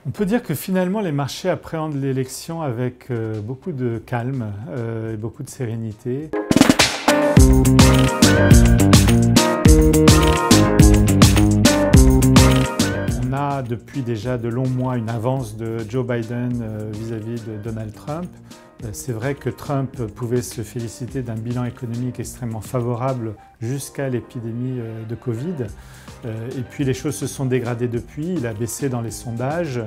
On peut dire que finalement les marchés appréhendent l'élection avec beaucoup de calme et beaucoup de sérénité. On a depuis déjà de longs mois une avance de Joe Biden vis-à-vis de Donald Trump. C'est vrai que Trump pouvait se féliciter d'un bilan économique extrêmement favorable jusqu'à l'épidémie de Covid. Et puis les choses se sont dégradées depuis, il a baissé dans les sondages.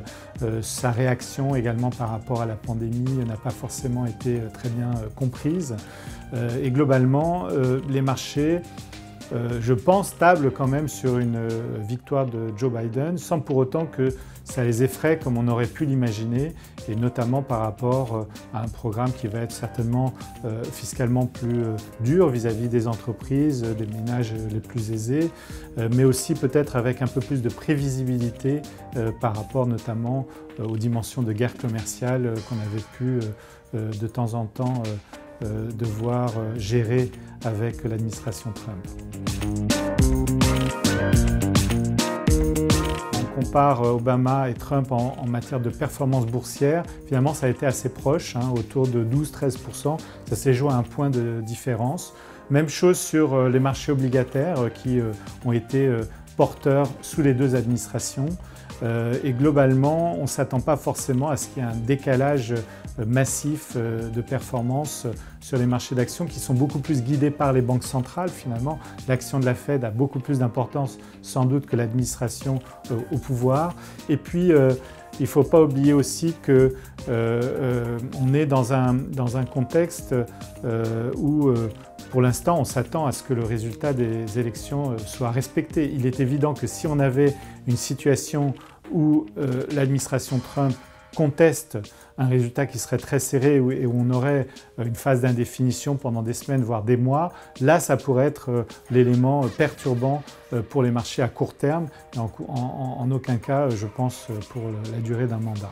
Sa réaction également par rapport à la pandémie n'a pas forcément été très bien comprise. Et globalement, les marchés, je pense, tablent quand même sur une victoire de Joe Biden, sans pour autant que ça les effraie comme on aurait pu l'imaginer, et notamment par rapport à un programme qui va être certainement fiscalement plus dur vis-à-vis des entreprises, des ménages les plus aisés, mais aussi peut-être avec un peu plus de prévisibilité par rapport notamment aux dimensions de guerre commerciale qu'on avait pu de temps en temps devoir gérer avec l'administration Trump. On compare Obama et Trump en matière de performance boursière. Finalement, ça a été assez proche, autour de 12-13%. Ça s'est joué à un point de différence. Même chose sur les marchés obligataires qui ont été porteurs sous les deux administrations. Et globalement, on ne s'attend pas forcément à ce qu'il y ait un décalage massif de performance sur les marchés d'actions qui sont beaucoup plus guidés par les banques centrales. Finalement, l'action de la Fed a beaucoup plus d'importance sans doute que l'administration au pouvoir. Et puis, il ne faut pas oublier aussi qu'on est dans un contexte où pour l'instant, on s'attend à ce que le résultat des élections soit respecté. Il est évident que si on avait une situation où l'administration Trump conteste un résultat qui serait très serré et où on aurait une phase d'indéfinition pendant des semaines, voire des mois, là, ça pourrait être l'élément perturbant pour les marchés à court terme, et en aucun cas, je pense, pour la durée d'un mandat.